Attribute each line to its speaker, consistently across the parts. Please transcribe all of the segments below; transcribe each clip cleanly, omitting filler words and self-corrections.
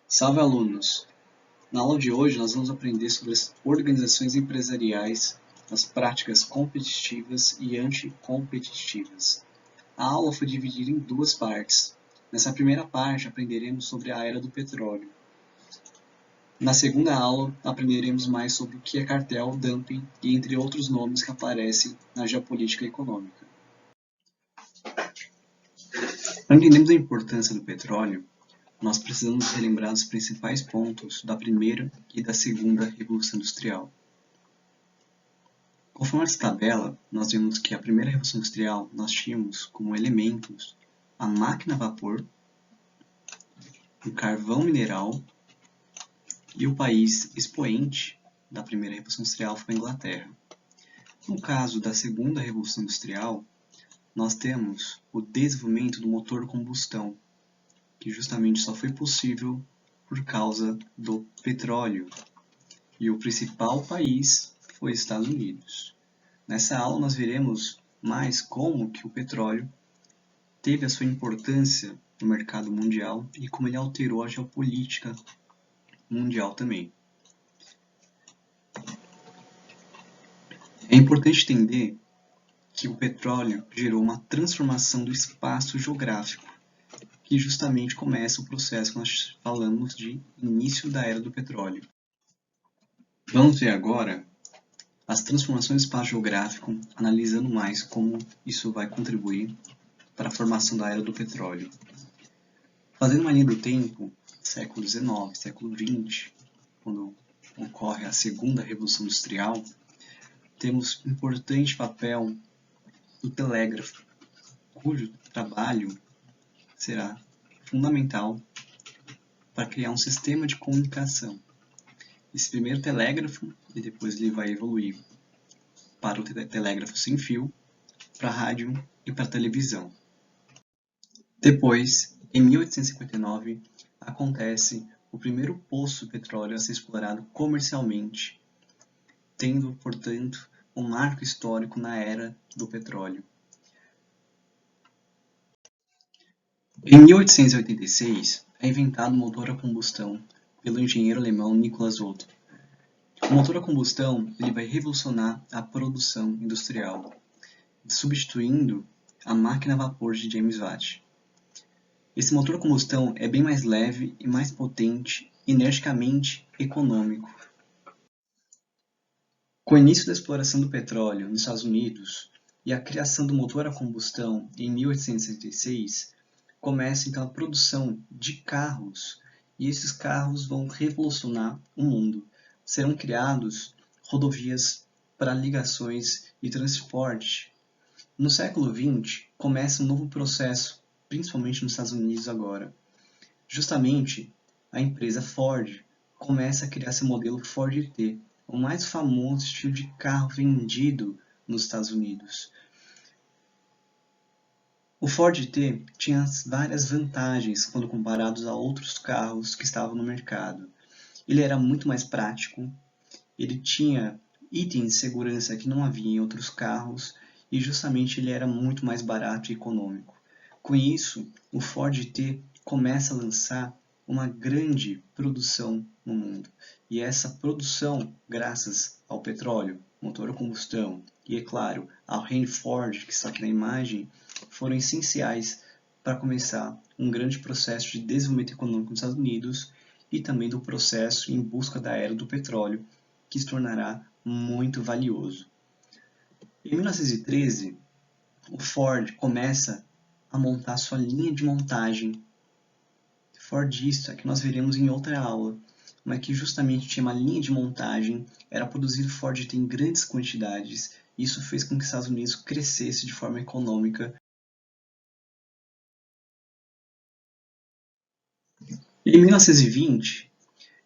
Speaker 1: Salve, alunos! Na aula de hoje nós vamos aprender sobre as organizações empresariais, as práticas competitivas e anticompetitivas. A aula foi dividida em duas partes. Nessa primeira parte aprenderemos sobre a era do petróleo. Na segunda aula aprenderemos mais sobre o que é cartel, dumping e entre outros nomes que aparecem na geopolítica econômica. Para entendermos a importância do petróleo, nós precisamos relembrar os principais pontos da primeira e da segunda Revolução Industrial. Conforme essa tabela, nós vemos que a primeira Revolução Industrial nós tínhamos como elementos a máquina a vapor, o carvão mineral e o país expoente da primeira Revolução Industrial foi a Inglaterra. No caso da segunda Revolução Industrial, nós temos o desenvolvimento do motor a combustão, que justamente só foi possível por causa do petróleo, e o principal país foi os Estados Unidos. Nessa aula nós veremos mais como que o petróleo teve a sua importância no mercado mundial e como ele alterou a geopolítica mundial também. É importante entender que o petróleo gerou uma transformação do espaço geográfico, que justamente começa o processo que nós falamos de início da era do petróleo. Vamos ver agora as transformações do espaço geográfico, analisando mais como isso vai contribuir para a formação da era do petróleo. Fazendo uma linha do tempo, século XIX, século XX, quando ocorre a segunda Revolução Industrial, temos importante papel do telégrafo, cujo trabalho será fundamental para criar um sistema de comunicação. Esse primeiro telégrafo, e depois ele vai evoluir para o telégrafo sem fio, para a rádio e para a televisão. Depois, em 1859, acontece o primeiro poço de petróleo a ser explorado comercialmente, tendo, portanto, um marco histórico na era do petróleo. Em 1886, é inventado o motor a combustão pelo engenheiro alemão Nikolaus Otto. O motor a combustão ele vai revolucionar a produção industrial, substituindo a máquina a vapor de James Watt. Esse motor a combustão é bem mais leve e mais potente, energicamente econômico. Com o início da exploração do petróleo nos Estados Unidos e a criação do motor a combustão em 1866, começa então a produção de carros, e esses carros vão revolucionar o mundo. Serão criados rodovias para ligações e transporte. No século XX, começa um novo processo, principalmente nos Estados Unidos agora. Justamente, a empresa Ford começa a criar seu modelo Ford T, o mais famoso estilo de carro vendido nos Estados Unidos. O Ford T tinha várias vantagens quando comparados a outros carros que estavam no mercado. Ele era muito mais prático, ele tinha itens de segurança que não havia em outros carros e justamente ele era muito mais barato e econômico. Com isso, o Ford T começa a lançar uma grande produção no mundo. E essa produção, graças ao petróleo, motor a combustão e, é claro, ao Henry Ford, que está aqui na imagem, foram essenciais para começar um grande processo de desenvolvimento econômico nos Estados Unidos e também do processo em busca da era do petróleo, que se tornará muito valioso. Em 1913, o Ford começa a montar sua linha de montagem Fordista, que nós veremos em outra aula, mas que justamente tinha uma linha de montagem, era produzido Ford T em grandes quantidades, e isso fez com que os Estados Unidos crescesse de forma econômica. Em 1920,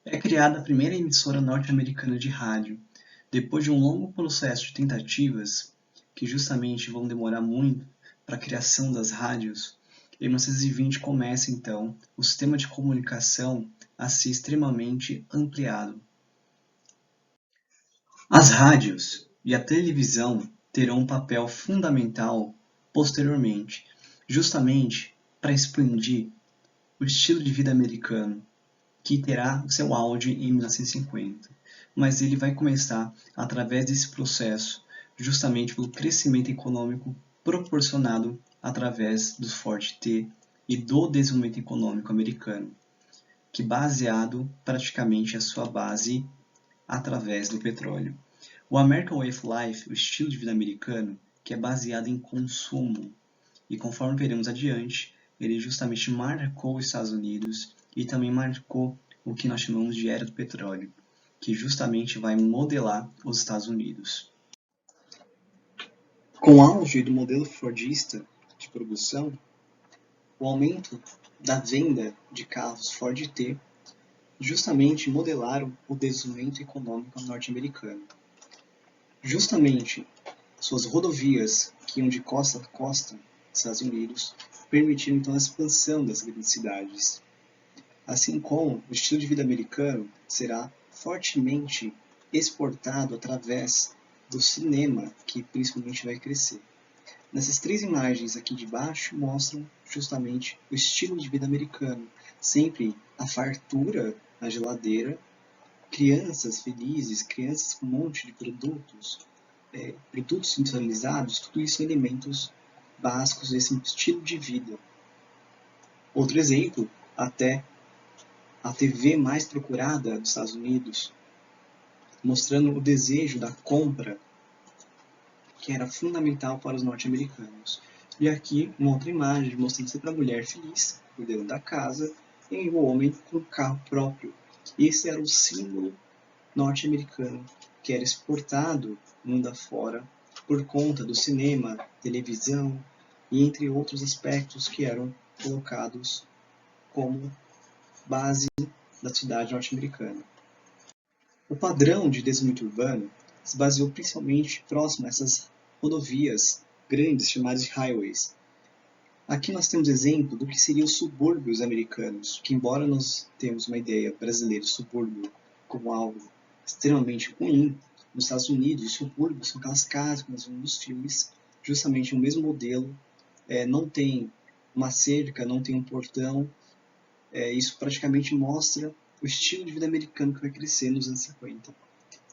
Speaker 1: é criada a primeira emissora norte-americana de rádio, depois de um longo processo de tentativas, que justamente vão demorar muito para a criação das rádios. Em 1920 começa então o sistema de comunicação a ser extremamente ampliado. As rádios e a televisão terão um papel fundamental posteriormente, justamente para expandir o estilo de vida americano, que terá o seu auge em 1950. Mas ele vai começar através desse processo, justamente pelo crescimento econômico proporcionado através do forte T e do desenvolvimento econômico americano, que baseado praticamente a sua base através do petróleo. O American Way of Life, o estilo de vida americano, que é baseado em consumo, e conforme veremos adiante, ele justamente marcou os Estados Unidos e também marcou o que nós chamamos de Era do Petróleo, que justamente vai modelar os Estados Unidos. Com o auge do modelo fordista de produção, o aumento da venda de carros Ford T justamente modelaram o desenvolvimento econômico norte-americano. Justamente suas rodovias, que iam de costa a costa dos Estados Unidos, permitiram então a expansão das grandes cidades. Assim como o estilo de vida americano será fortemente exportado através do cinema, que principalmente vai crescer. Nessas três imagens aqui de baixo mostram justamente o estilo de vida americano, sempre a fartura na geladeira, crianças felizes, crianças com um monte de produtos, produtos industrializados, tudo isso são elementos básicos desse estilo de vida. Outro exemplo, até a TV mais procurada dos Estados Unidos, mostrando o desejo da compra, que era fundamental para os norte-americanos. E aqui uma outra imagem mostrando sempre a mulher feliz, cuidando da casa, e o homem com um carro próprio. Esse era o símbolo norte-americano, que era exportado mundo afora por conta do cinema, televisão e entre outros aspectos que eram colocados como base da cidade norte-americana. O padrão de desenvolvimento urbano se baseou principalmente próximo a essas rodovias grandes chamadas de highways. Aqui nós temos exemplo do que seriam os subúrbios americanos, que embora nós tenhamos uma ideia brasileira de subúrbio como algo extremamente ruim, nos Estados Unidos os subúrbios são aquelas casas que nós vemos nos filmes, justamente o mesmo modelo, não tem uma cerca, não tem um portão, isso praticamente mostra o estilo de vida americano que vai crescer nos anos 50.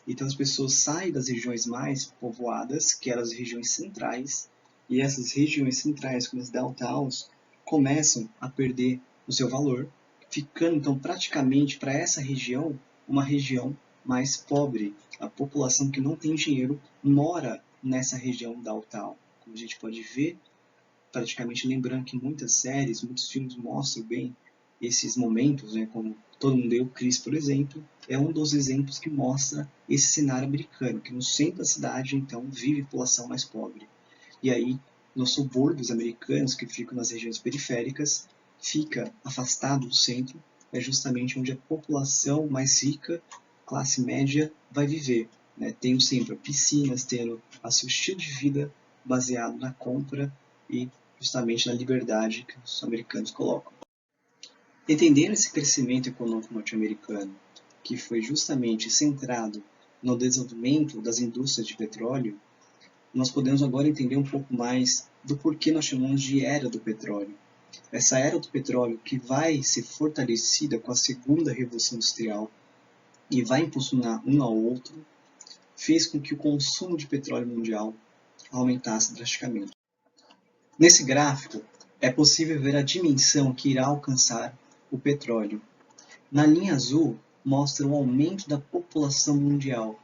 Speaker 1: Então as pessoas saem das regiões mais povoadas, que eram as regiões centrais, e essas regiões centrais, como as downtowns, começam a perder o seu valor, ficando então praticamente para essa região uma região mais pobre. A população que não tem dinheiro mora nessa região downtown. Como a gente pode ver, praticamente lembrando que muitas séries, muitos filmes mostram bem esses momentos, né, como Todo Mundo Deu Chris, por exemplo, é um dos exemplos que mostra esse cenário americano, que no centro da cidade, então, vive população mais pobre. E aí, nos subúrbios americanos, que ficam nas regiões periféricas, fica afastado do centro, é justamente onde a população mais rica, classe média, vai viver. Né? Tendo sempre piscinas, tendo o seu estilo de vida baseado na compra e justamente na liberdade que os americanos colocam. Entendendo esse crescimento econômico norte-americano, que foi justamente centrado no desenvolvimento das indústrias de petróleo, nós podemos agora entender um pouco mais do porquê nós chamamos de Era do Petróleo. Essa Era do Petróleo, que vai ser fortalecida com a segunda Revolução Industrial e vai impulsionar um ao outro, fez com que o consumo de petróleo mundial aumentasse drasticamente. Nesse gráfico, é possível ver a dimensão que irá alcançar o petróleo. Na linha azul, mostra o aumento da população mundial.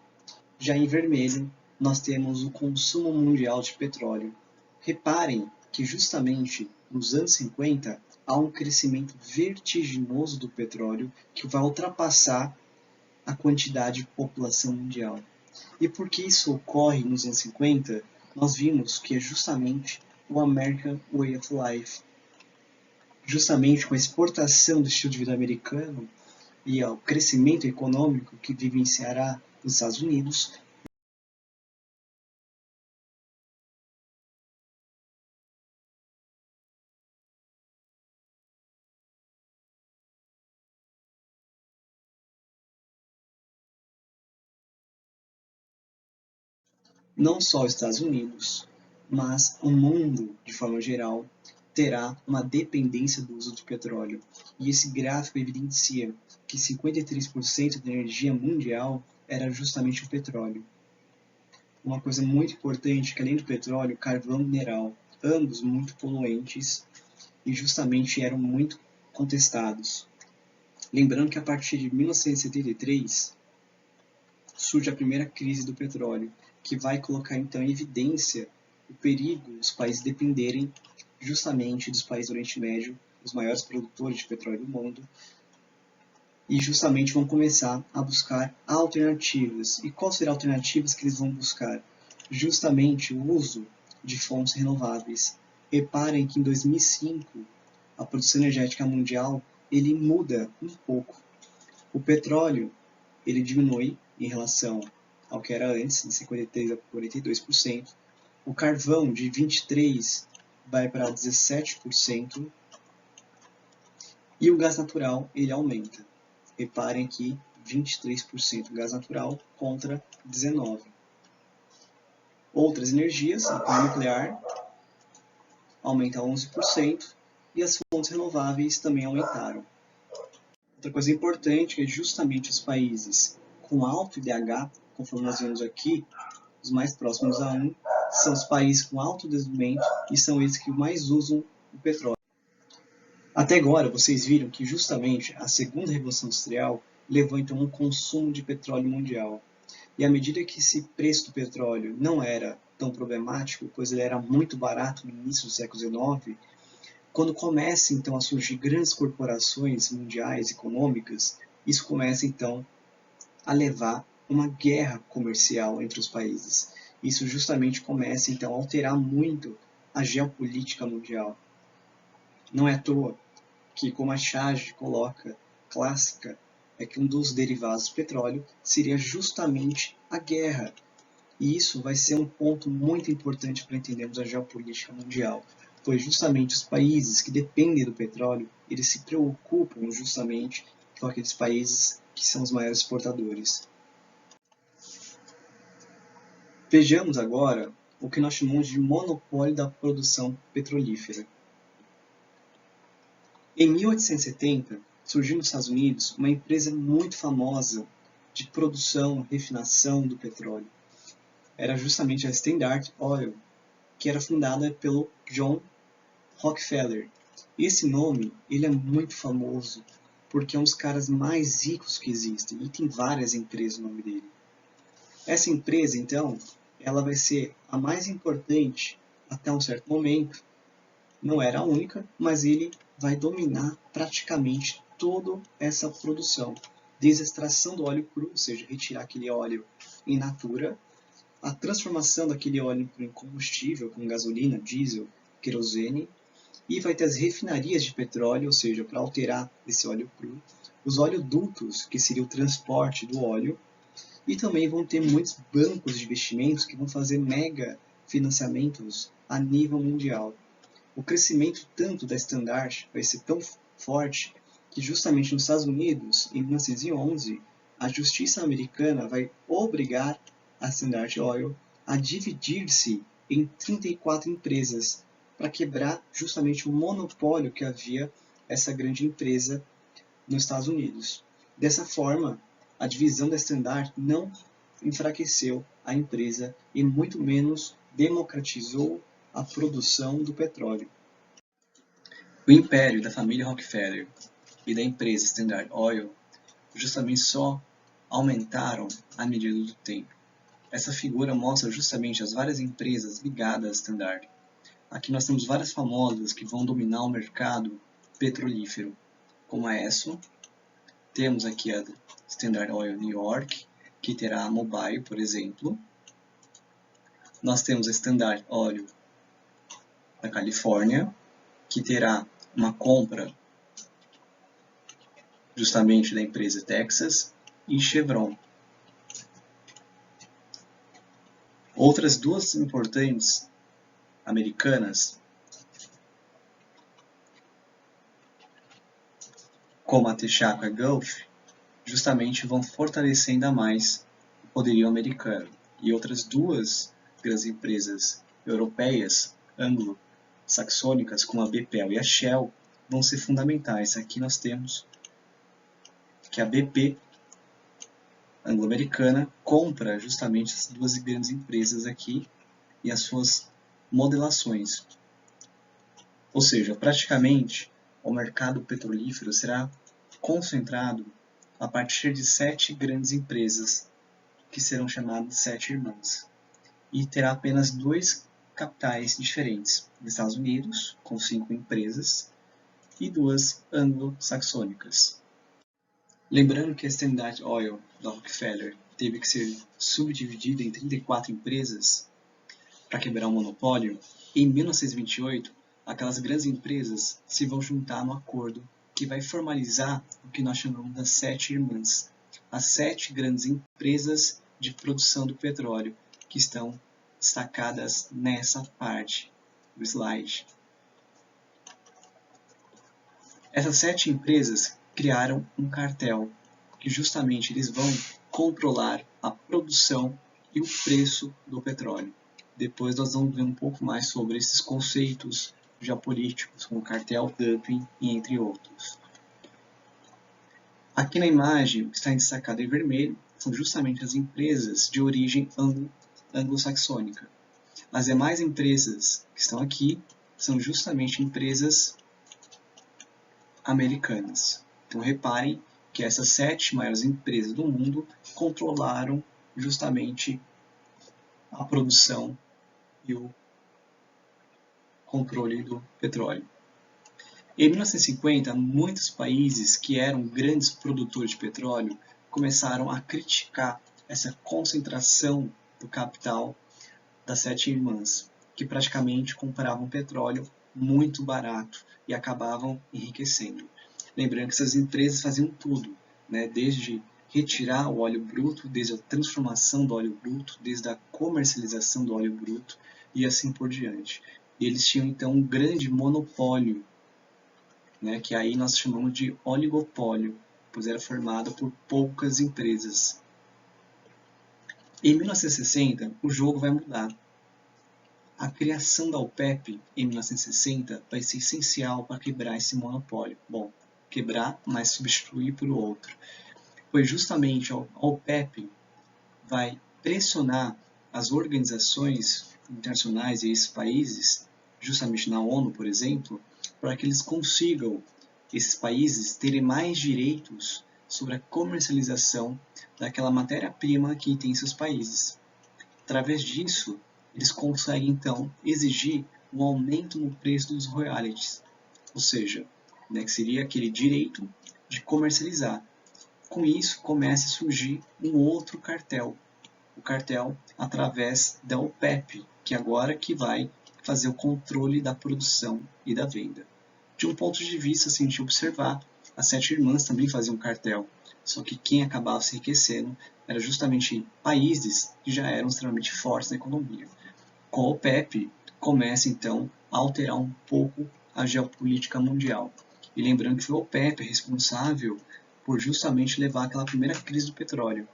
Speaker 1: Já em vermelho, nós temos o consumo mundial de petróleo. Reparem que justamente nos anos 50 há um crescimento vertiginoso do petróleo que vai ultrapassar a quantidade de população mundial. E por que isso ocorre nos anos 50? Nós vimos que é justamente o American Way of Life. Justamente com a exportação do estilo de vida americano e ao crescimento econômico que vivenciará nos Estados Unidos, não só os Estados Unidos, mas o mundo, de forma geral, terá uma dependência do uso do petróleo. E esse gráfico evidencia que 53% da energia mundial era justamente o petróleo. Uma coisa muito importante, que além do petróleo, carvão mineral, ambos muito poluentes e justamente eram muito contestados. Lembrando que a partir de 1973 surge a primeira crise do petróleo, que vai colocar então em evidência o perigo dos países dependerem justamente dos países do Oriente Médio, os maiores produtores de petróleo do mundo, e justamente vão começar a buscar alternativas. E quais serão as alternativas que eles vão buscar? Justamente o uso de fontes renováveis. Reparem que em 2005 a produção energética mundial ele muda um pouco. O petróleo ele diminui em relação ao que era antes, de 53% a 42%. O carvão de 23% vai para 17%. E o gás natural ele aumenta. Reparem que 23% gás natural contra 19%. Outras energias, como nuclear, aumenta 11% e as fontes renováveis também aumentaram. Outra coisa importante é justamente os países com alto IDH, conforme nós vemos aqui, os mais próximos a 1, são os países com alto desenvolvimento e são eles que mais usam o petróleo. Até agora, vocês viram que justamente a segunda revolução industrial levou então um consumo de petróleo mundial. E à medida que esse preço do petróleo não era tão problemático, pois ele era muito barato no início do século XIX, quando começa então a surgir grandes corporações mundiais econômicas, isso começa então a levar uma guerra comercial entre os países. Isso justamente começa então a alterar muito a geopolítica mundial. Não é à toa que, como a charge coloca clássica, é que um dos derivados do petróleo seria justamente a guerra. E isso vai ser um ponto muito importante para entendermos a geopolítica mundial, pois justamente os países que dependem do petróleo, eles se preocupam justamente com aqueles países que são os maiores exportadores. Vejamos agora o que nós chamamos de monopólio da produção petrolífera. Em 1870, surgiu nos Estados Unidos uma empresa muito famosa de produção e refinação do petróleo. Era justamente a Standard Oil, que era fundada pelo John Rockefeller. Esse nome ele é muito famoso porque é um dos caras mais ricos que existem e tem várias empresas no nome dele. Essa empresa, então, ela vai ser a mais importante até um certo momento. Não era a única, mas ele vai dominar praticamente toda essa produção, desde a extração do óleo cru, ou seja, retirar aquele óleo in natura, a transformação daquele óleo em combustível, como gasolina, diesel, querosene, e vai ter as refinarias de petróleo, ou seja, para alterar esse óleo cru, os oleodutos, que seria o transporte do óleo, e também vão ter muitos bancos de investimentos que vão fazer mega financiamentos a nível mundial. O crescimento tanto da Standard vai ser tão forte que justamente nos Estados Unidos, em 1911, a justiça americana vai obrigar a Standard Oil a dividir-se em 34 empresas para quebrar justamente o monopólio que havia essa grande empresa nos Estados Unidos. Dessa forma, a divisão da Standard não enfraqueceu a empresa e muito menos democratizou a produção do petróleo. O império da família Rockefeller e da empresa Standard Oil justamente só aumentaram à medida do tempo. Essa figura mostra justamente as várias empresas ligadas à Standard. Aqui nós temos várias famosas que vão dominar o mercado petrolífero, como a Exxon. Temos aqui a Standard Oil New York, que terá a Mobil, por exemplo. Nós temos a Standard Oil da Califórnia, que terá uma compra justamente da empresa Texas e Chevron. Outras duas importantes americanas, como a Texaco e a Gulf, justamente vão fortalecer ainda mais o poderio americano. E outras duas grandes empresas europeias, anglo-saxônicas, como a BP e a Shell, vão ser fundamentais. Aqui nós temos que a BP anglo-americana compra justamente essas duas grandes empresas aqui e as suas modelações. Ou seja, praticamente o mercado petrolífero será concentrado a partir de 7 grandes empresas, que serão chamadas 7 irmãs, e terá apenas 2 capitais diferentes, nos Estados Unidos, com 5 empresas, e 2 anglo-saxônicas. Lembrando que a Standard Oil da Rockefeller teve que ser subdividida em 34 empresas para quebrar o monopólio, em 1928, aquelas grandes empresas se vão juntar no acordo que vai formalizar o que nós chamamos das 7 irmãs, as 7 grandes empresas de produção do petróleo, que estão destacadas nessa parte do slide. Essas 7 empresas criaram um cartel, que justamente eles vão controlar a produção e o preço do petróleo. Depois nós vamos ver um pouco mais sobre esses conceitos geopolíticos, como cartel, dumping e entre outros. Aqui na imagem, o que está destacado em vermelho são justamente as empresas de origem anglo-saxônica. As demais empresas que estão aqui são justamente empresas americanas. Então reparem que essas 7 maiores empresas do mundo controlaram justamente a produção e o controle do petróleo. Em 1950, muitos países que eram grandes produtores de petróleo começaram a criticar essa concentração do capital das 7 irmãs, que praticamente compravam petróleo muito barato e acabavam enriquecendo. Lembrando que essas empresas faziam tudo, né? Desde retirar o óleo bruto, desde a transformação do óleo bruto, desde a comercialização do óleo bruto e assim por diante. E eles tinham então um grande monopólio, né? Que aí nós chamamos de oligopólio, pois era formado por poucas empresas. Em 1960, o jogo vai mudar. A criação da OPEP em 1960 vai ser essencial para quebrar esse monopólio. Bom, quebrar, mas substituir por outro. Pois justamente a OPEP vai pressionar as organizações internacionais e esses países, justamente na ONU, por exemplo, para que eles consigam, esses países, terem mais direitos sobre a comercialização daquela matéria-prima que tem em seus países. Através disso, eles conseguem, então, exigir um aumento no preço dos royalties, ou seja, né, que seria aquele direito de comercializar. Com isso, começa a surgir um outro cartel, o cartel através da OPEP, que agora que vai fazer o controle da produção e da venda. De um ponto de vista, se a gente observar, as 7 irmãs também faziam cartel, só que quem acabava se enriquecendo era justamente países que já eram extremamente fortes na economia. Com a OPEP, começa então a alterar um pouco a geopolítica mundial. E lembrando que foi a OPEP responsável por justamente levar aquela primeira crise do petróleo,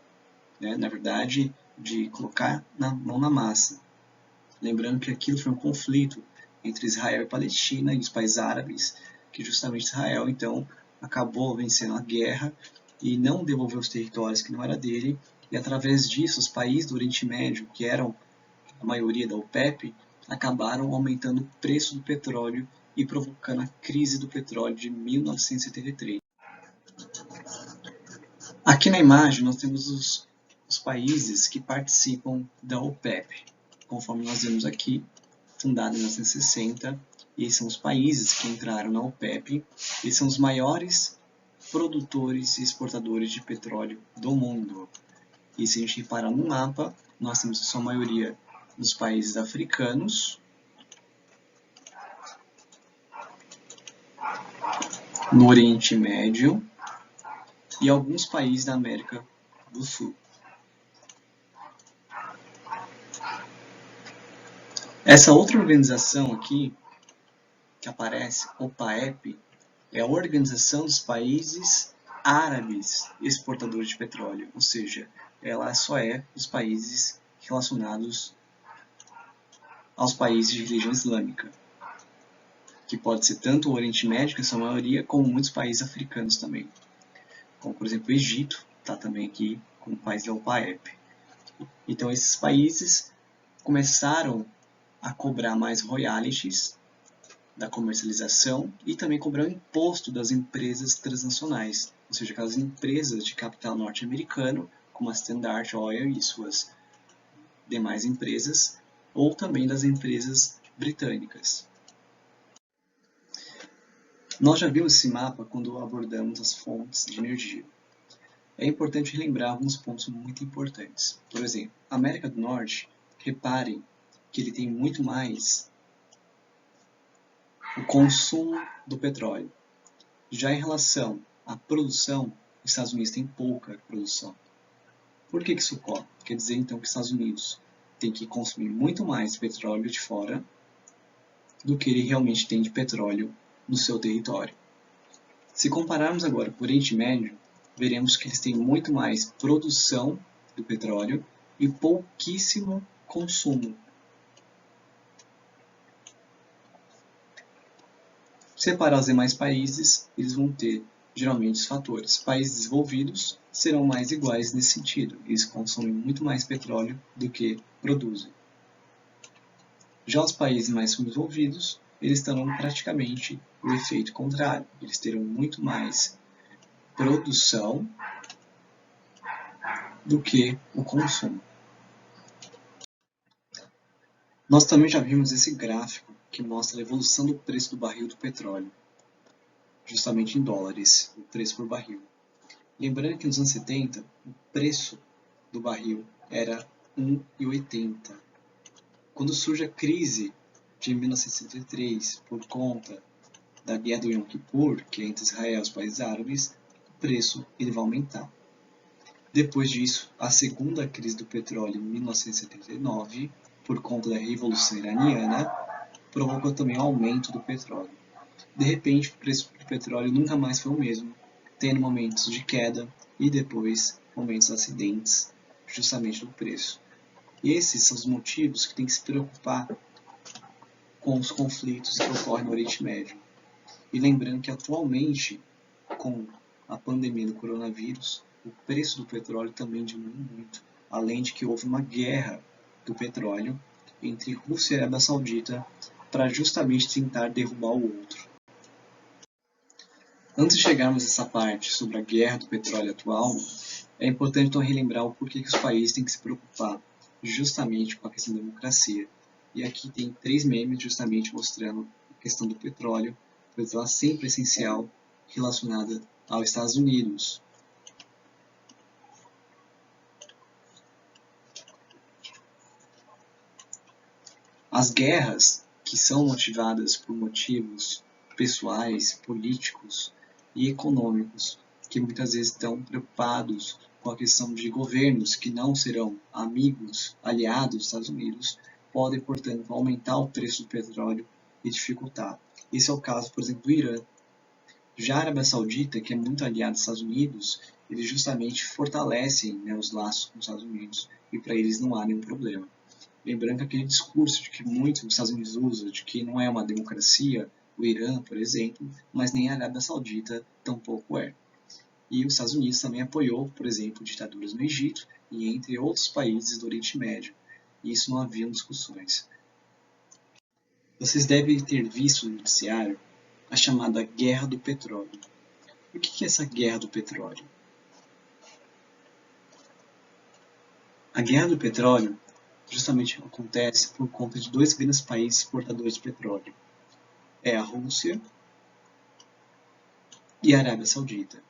Speaker 1: né? Na verdade, de colocar na mão na massa. Lembrando que aquilo foi um conflito entre Israel e Palestina e os países árabes, que justamente Israel então acabou vencendo a guerra e não devolveu os territórios que não era dele, e através disso os países do Oriente Médio, que eram a maioria da OPEP, acabaram aumentando o preço do petróleo e provocando a crise do petróleo de 1973. Aqui na imagem nós temos os países que participam da OPEP, conforme nós vemos aqui, fundada em 1960, e esses são os países que entraram na OPEP, e são os maiores produtores e exportadores de petróleo do mundo. E se a gente reparar no mapa, nós temos a sua maioria nos países africanos, no Oriente Médio e alguns países da América do Sul. Essa outra organização aqui, que aparece, OPEP, é a Organização dos Países Árabes Exportadores de Petróleo, ou seja, ela só é os países relacionados aos países de religião islâmica, que pode ser tanto o Oriente Médio, que é a sua maioria, como muitos países africanos também, como por exemplo o Egito, está também aqui como país da OPAEP. Então esses países começaram a cobrar mais royalties da comercialização e também cobrar o imposto das empresas transnacionais, ou seja, aquelas empresas de capital norte-americano, como a Standard Oil e suas demais empresas, ou também das empresas britânicas. Nós já vimos esse mapa quando abordamos as fontes de energia. É importante relembrar alguns pontos muito importantes. Por exemplo, a América do Norte, reparem que ele tem muito mais o consumo do petróleo. Já em relação à produção, os Estados Unidos têm pouca produção. Por que isso ocorre? Quer dizer então que os Estados Unidos tem que consumir muito mais petróleo de fora do que ele realmente tem de petróleo no seu território. Se compararmos agora com o Oriente Médio, veremos que eles têm muito mais produção do petróleo e pouquíssimo consumo. Separar os demais países, eles vão ter geralmente os fatores. Países desenvolvidos serão mais iguais nesse sentido, eles consomem muito mais petróleo do que produzem. Já os países mais subdesenvolvidos, eles terão praticamente o efeito contrário. Eles terão muito mais produção do que o consumo. Nós também já vimos esse gráfico que mostra a evolução do preço do barril do petróleo, justamente em dólares, o preço por barril. Lembrando que nos anos 70, o preço do barril era 1,80. Quando surge a crise de 1963, por conta da guerra do Yom Kippur, que é entre Israel e os países árabes, o preço ele vai aumentar. Depois disso, a segunda crise do petróleo em 1979, por conta da Revolução Iraniana, provocou também o aumento do petróleo. De repente, o preço do petróleo nunca mais foi o mesmo, tendo momentos de queda e depois momentos ascendentes, justamente do preço. E esses são os motivos que tem que se preocupar com os conflitos que ocorrem no Oriente Médio. E lembrando que atualmente, com a pandemia do coronavírus, o preço do petróleo também diminuiu muito, além de que houve uma guerra do petróleo entre Rússia e Arábia Saudita para justamente tentar derrubar o outro. Antes de chegarmos a essa parte sobre a guerra do petróleo atual, é importante então relembrar o porquê que os países têm que se preocupar justamente com a questão da democracia. E aqui tem 3 memes justamente mostrando a questão do petróleo, pois ela é sempre essencial relacionada aos Estados Unidos. As guerras, que são motivadas por motivos pessoais, políticos e econômicos, que muitas vezes estão preocupados com a questão de governos que não serão amigos, aliados dos Estados Unidos, podem, portanto, aumentar o preço do petróleo e dificultar. Esse é o caso, por exemplo, do Irã. Já a Arábia Saudita, que é muito aliada dos Estados Unidos, eles justamente fortalecem, os laços com os Estados Unidos e para eles não há nenhum problema. Lembrando que aquele discurso de que muitos dos Estados Unidos usam, de que não é uma democracia, o Irã, por exemplo, mas nem a Arábia Saudita tampouco é. E os Estados Unidos também apoiou, por exemplo, ditaduras no Egito e entre outros países do Oriente Médio. E isso não haviam discussões. Vocês devem ter visto no noticiário a chamada Guerra do Petróleo. O que é essa Guerra do Petróleo? A Guerra do Petróleo justamente acontece por conta de 2 grandes países exportadores de petróleo. É a Rússia e a Arábia Saudita.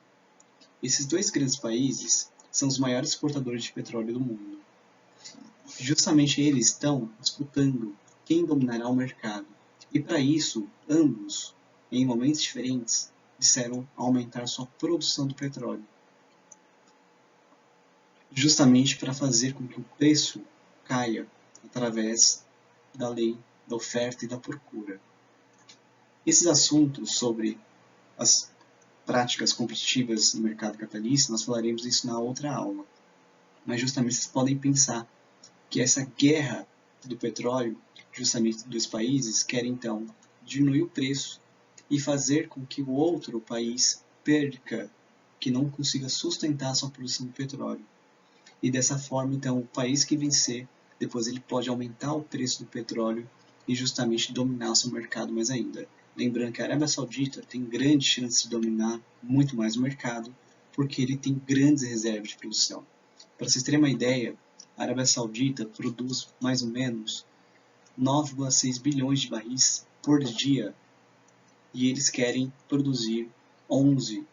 Speaker 1: Esses 2 grandes países são os maiores exportadores de petróleo do mundo. Justamente eles estão disputando quem dominará o mercado. E para isso, ambos, em momentos diferentes, disseram aumentar sua produção do petróleo. Justamente para fazer com que o preço caia através da lei da oferta e da procura. Esses assuntos sobre as práticas competitivas no mercado capitalista, nós falaremos disso na outra aula. Mas justamente vocês podem pensar que essa guerra do petróleo, justamente dos países, querem então diminuir o preço e fazer com que o outro país perca, que não consiga sustentar a sua produção de petróleo. E dessa forma, então, o país que vencer, depois ele pode aumentar o preço do petróleo e justamente dominar o seu mercado mais ainda. Lembrando que a Arábia Saudita tem grande chance de dominar muito mais o mercado, porque ele tem grandes reservas de produção. Para vocês terem uma ideia, a Arábia Saudita produz mais ou menos 9,6 bilhões de barris por dia e eles querem produzir 11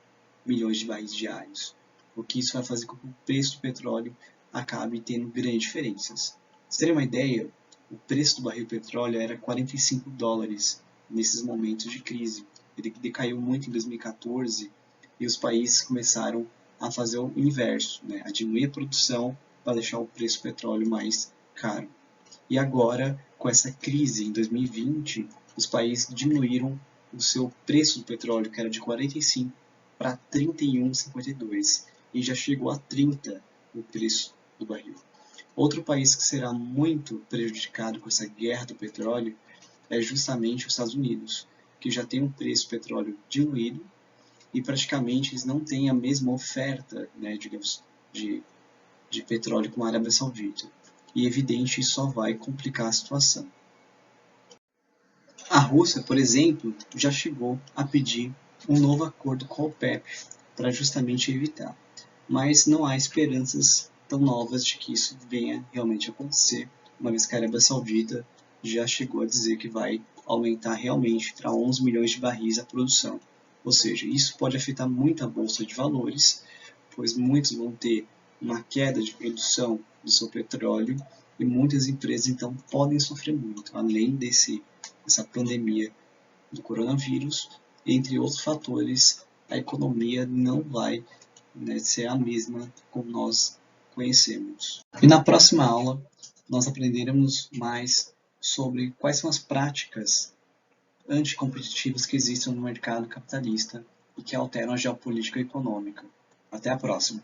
Speaker 1: milhões de barris diários, o que isso vai fazer com que o preço do petróleo acabe tendo grandes diferenças. Para vocês terem uma ideia, o preço do barril de petróleo era 45 dólares nesses momentos de crise. Ele decaiu muito em 2014 e os países começaram a fazer o inverso, né? A diminuir a produção para deixar o preço do petróleo mais caro. E agora, com essa crise em 2020, os países diminuíram o seu preço do petróleo, que era de 45 para 31,52 e já chegou a 30 o preço do barril. Outro país que será muito prejudicado com essa guerra do petróleo é justamente os Estados Unidos, que já tem um preço do petróleo diminuído e praticamente eles não têm a mesma oferta, né, digamos, de petróleo com a Arábia Saudita. E é evidente isso só vai complicar a situação. A Rússia, por exemplo, já chegou a pedir um novo acordo com a OPEP para justamente evitar. Mas não há esperanças tão novas de que isso venha realmente acontecer, uma vez que a Arábia Saudita já chegou a dizer que vai aumentar realmente para 11 milhões de barris a produção. Ou seja, isso pode afetar muito a bolsa de valores, pois muitos vão ter uma queda de produção do seu petróleo e muitas empresas então podem sofrer muito, além dessa pandemia do coronavírus, entre outros fatores, a economia não vai, né, ser a mesma como nós conhecemos. E na próxima aula nós aprenderemos mais sobre quais são as práticas anticompetitivas que existem no mercado capitalista e que alteram a geopolítica econômica. Até a próxima!